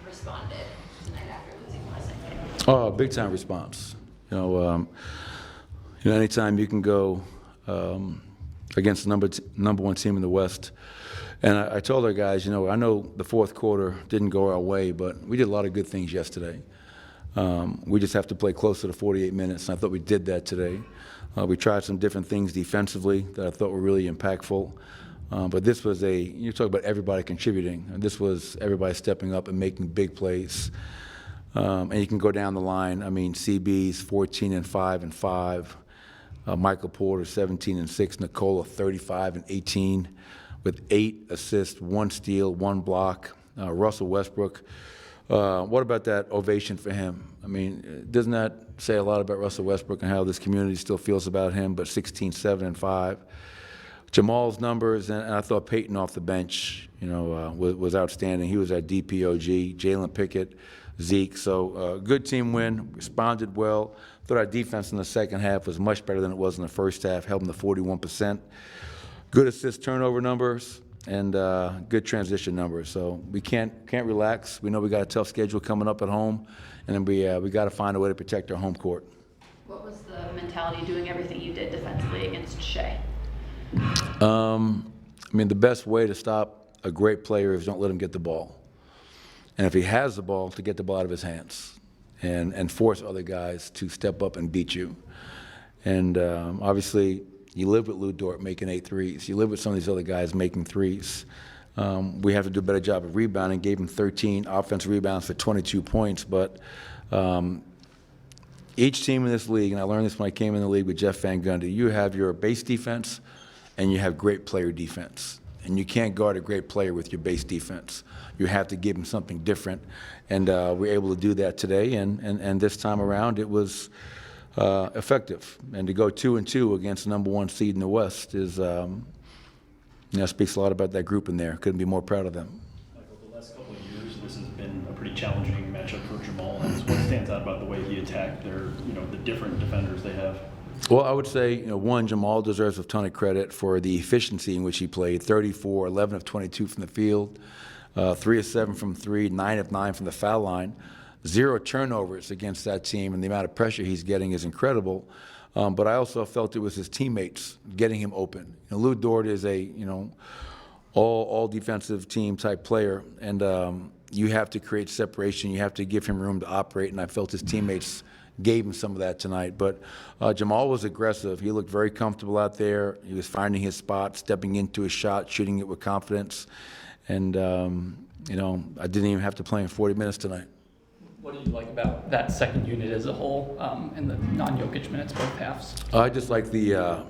responded tonight after losing last night? Oh, big time response. Anytime you can go against the number one team in the West. And I told our guys, I know the fourth quarter didn't go our way, but we did a lot of good things yesterday. We just have to play closer to 48 minutes, and I thought we did that today. We tried some different things defensively that I thought were really impactful. But this was you talk about everybody contributing, and this was everybody stepping up and making big plays. And you can go down the line. I mean, CB's 14 and 5 and 5. Michael Porter 17 and 6. Nicola 35 and 18 with 8 assists, 1 steal, 1 block. Russell Westbrook. What about that ovation for him? I mean, doesn't that say a lot about Russell Westbrook and how this community still feels about him? But 16, 7, and 5. Jamal's numbers, and I thought Peyton off the bench, was outstanding. He was our DPOG. Jalen Pickett, Zeke. So good team win. Responded well. Thought our defense in the second half was much better than it was in the first half, held them to 41%. Good assist turnover numbers and good transition numbers. So we can't relax. We know we got a tough schedule coming up at home, and then we got to find a way to protect our home court. What was the mentality doing everything you did defensively against Shea? The best way to stop a great player is don't let him get the ball. And if he has the ball, to get the ball out of his hands and force other guys to step up and beat you. And obviously, you live with Lou Dort making 8 threes. You live with some of these other guys making threes. We have to do a better job of rebounding. Gave him 13 offensive rebounds for 22 points. But each team in this league, and I learned this when I came in the league with Jeff Van Gundy, you have your base defense and you have great player defense. And you can't guard a great player with your base defense. You have to give him something different. And we're able to do that today. And this time around, it was effective. And to go 2-2 against the number one seed in the West is, speaks a lot about that group in there. Couldn't be more proud of them. Michael, the last couple of years, this has been a pretty challenging matchup for Jamal. And what stands out about the way he attacked the different defenders they have? Well, I would say, one, Jamal deserves a ton of credit for the efficiency in which he played. 34, 11 of 22 from the field, 3 of 7 from 3, 9 of 9 from the foul line. 0 turnovers against that team, and the amount of pressure he's getting is incredible. But I also felt it was his teammates getting him open. Lou Dort is a all defensive team type player, and you have to create separation. You have to give him room to operate, and I felt his teammates gave him some of that tonight. But Jamal was aggressive. He looked very comfortable out there. He was finding his spot, stepping into his shot, shooting it with confidence. And I didn't even have to play him 40 minutes tonight. What do you like about that second unit as a whole in the non-Jokic minutes, both halves? I just like the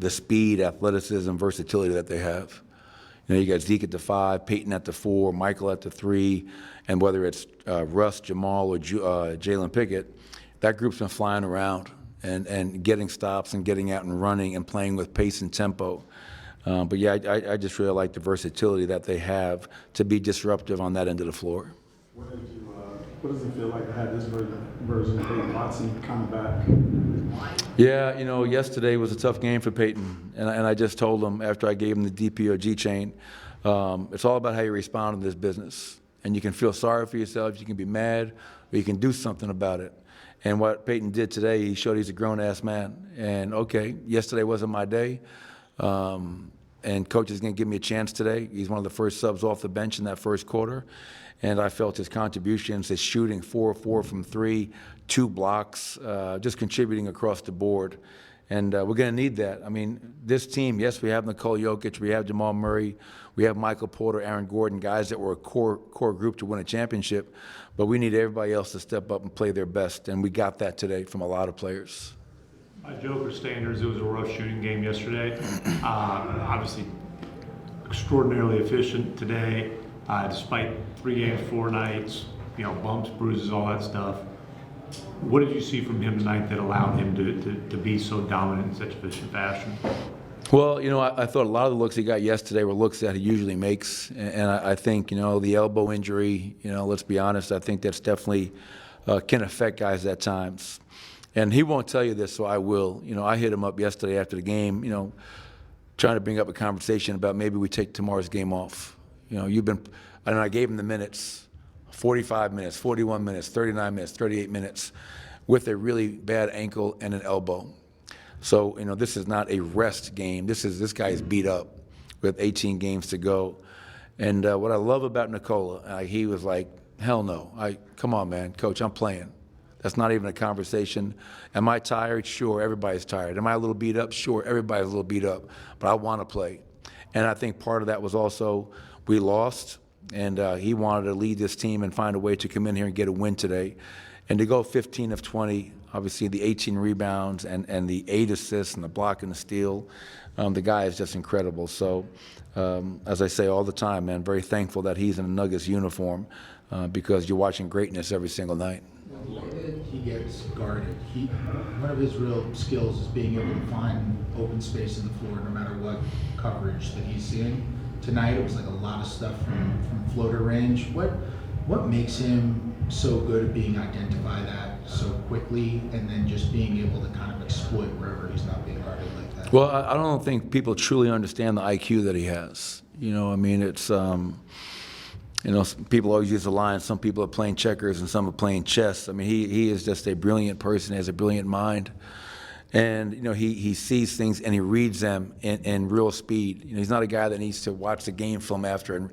speed, athleticism, versatility that they have. You got Zeke at the 5, Peyton at the 4, Michael at the 3, and whether it's Russ, Jamal, or Jalen Pickett, that group's been flying around and getting stops and getting out and running and playing with pace and tempo. But yeah, I just really like the versatility that they have to be disruptive on that end of the floor. What does it feel like to have this version of Peyton Watson coming back? Yeah, yesterday was a tough game for Peyton, and I just told him after I gave him the DPOG chain, it's all about how you respond in this business. And you can feel sorry for yourself, you can be mad, or you can do something about it. And what Peyton did today, he showed he's a grown-ass man. And okay, yesterday wasn't my day, and coach is going to give me a chance today. He's one of the first subs off the bench in that first quarter. And I felt his contributions, his shooting 4-4 from 3, 2 blocks, just contributing across the board. And we're going to need that. I mean, this team, yes, we have Nikola Jokic, we have Jamal Murray, we have Michael Porter, Aaron Gordon, guys that were a core group to win a championship. But we need everybody else to step up and play their best. And we got that today from a lot of players. By Joker standards, it was a rough shooting game yesterday. Obviously, extraordinarily efficient today, despite 3 games, 4 nights, bumps, bruises, all that stuff. What did you see from him tonight that allowed him to be so dominant in such efficient fashion? Well, I thought a lot of the looks he got yesterday were looks that he usually makes. And I think, the elbow injury, let's be honest, I think that's definitely can affect guys at times. And he won't tell you this, so I will. I hit him up yesterday after the game, trying to bring up a conversation about maybe we take tomorrow's game off. I gave him the minutes. 45 minutes, 41 minutes, 39 minutes, 38 minutes with a really bad ankle and an elbow. So, this is not a rest game. This guy is beat up with 18 games to go. And what I love about Nikola, he was like, hell no. Come on, man. Coach, I'm playing. That's not even a conversation. Am I tired? Sure, everybody's tired. Am I a little beat up? Sure, everybody's a little beat up. But I want to play. And I think part of that was also we lost, and he wanted to lead this team and find a way to come in here and get a win today. And to go 15 of 20, obviously the 18 rebounds and the 8 assists and the block and the steal, the guy is just incredible. So, as I say all the time, man, very thankful that he's in a Nuggets uniform because you're watching greatness every single night. The way that he gets guarded, one of his real skills is being able to find open space in the floor no matter what coverage that he's seeing. Tonight it was like a lot of stuff from floater range. What makes him so good at being identify that so quickly and then just being able to kind of exploit wherever he's not being guarded like that? Well, I don't think people truly understand the IQ that he has. It's people always use the line, some people are playing checkers and some are playing chess. He is just a brilliant person, has a brilliant mind. And, he sees things and he reads them in real speed. He's not a guy that needs to watch the game film after, and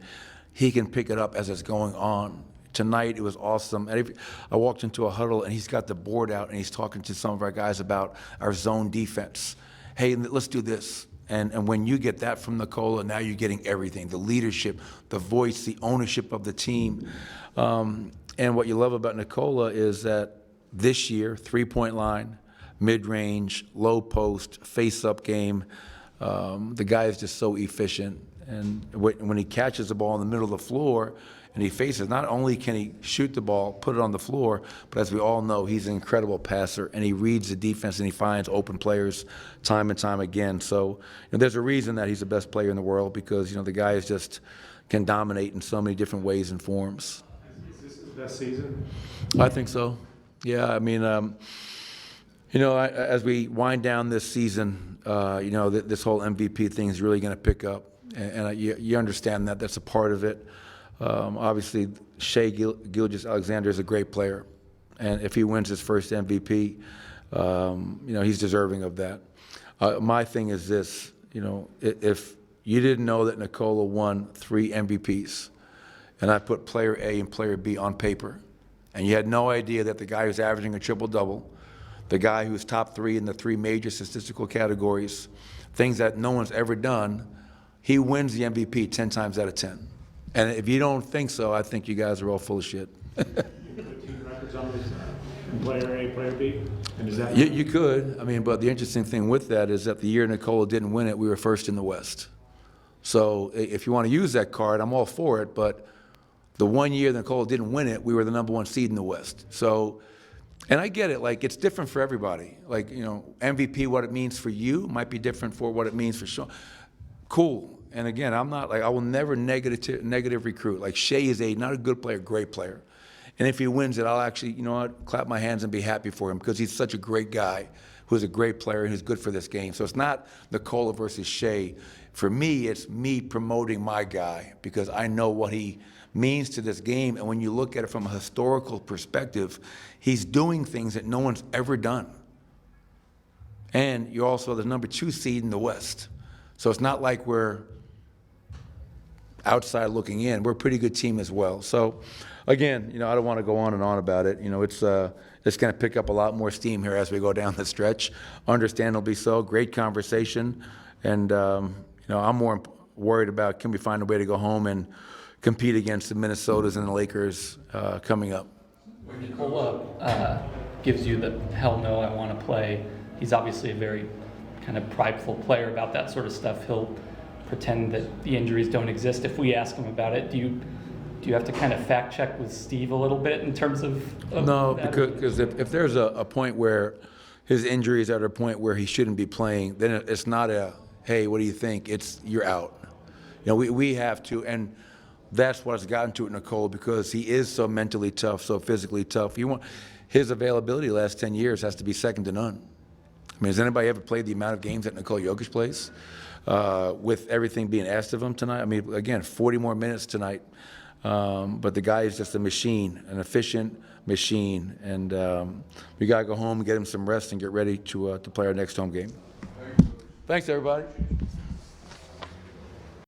he can pick it up as it's going on. Tonight, it was awesome. And I walked into a huddle and he's got the board out and he's talking to some of our guys about our zone defense. Hey, let's do this. And when you get that from Nikola, now you're getting everything, the leadership, the voice, the ownership of the team. And what you love about Nikola is that this year, three-point line, mid-range, low post, face-up game, the guy is just so efficient. And when he catches the ball in the middle of the floor and he faces, not only can he shoot the ball, put it on the floor, but as we all know, he's an incredible passer, and he reads the defense and he finds open players time and time again. So there's a reason that he's the best player in the world because, the guy is just can dominate in so many different ways and forms. Is this his best season? I think so. Yeah, as we wind down this season, this whole MVP thing is really going to pick up. And you understand that. That's a part of it. Obviously, Shai Gilgeous-Alexander is a great player. And if he wins his first MVP, he's deserving of that. My thing is this, if you didn't know that Nikola won 3 MVPs, and I put player A and player B on paper, and you had no idea that the guy who's averaging a triple-double, the guy who's top 3 in the 3 major statistical categories, things that no one's ever done, he wins the MVP 10 times out of 10. And if you don't think so, I think you guys are all full of shit. You could put team records on this player A, player B? And is that You could. But the interesting thing with that is that the year Nikola didn't win it, we were first in the West. So if you want to use that card, I'm all for it. But the one year Nikola didn't win it, we were the number 1 seed in the West. So, and I get it. It's different for everybody. MVP, what it means for you might be different for what it means for Sean. Cool. And again, I'm not I will never negative recruit. Shai is not a good player, great player. And if he wins it, I'll actually, clap my hands and be happy for him because he's such a great guy who's a great player and who's good for this game. So it's not Nikola versus Shai. For me, it's me promoting my guy because I know what he means to this game. And when you look at it from a historical perspective, he's doing things that no one's ever done. And you're also the number 2 seed in the West. So it's not like we're outside looking in. We're a pretty good team as well. So, again, I don't want to go on and on about it. It's going to pick up a lot more steam here as we go down the stretch. Understandably so. Great conversation. And, I'm more worried about can we find a way to go home and compete against the Minnesotas and the Lakers coming up. When Nikola gives you the hell no, I want to play, he's obviously a very kind of prideful player about that sort of stuff. He'll pretend that the injuries don't exist. If we ask him about it, do you have to kind of fact check with Steve a little bit in terms of no, that? because if there's a point where his injury is at a point where he shouldn't be playing, then it's not a, hey, what do you think? It's you're out. We have to, and that's what has gotten to it, Nicole, because he is so mentally tough, so physically tough. His availability the last 10 years has to be second to none. Has anybody ever played the amount of games that Nikola Jokic plays with everything being asked of him tonight? Again, 40 more minutes tonight. But the guy is just a machine, an efficient machine. And we got to go home and get him some rest and get ready to play our next home game. Thanks, everybody.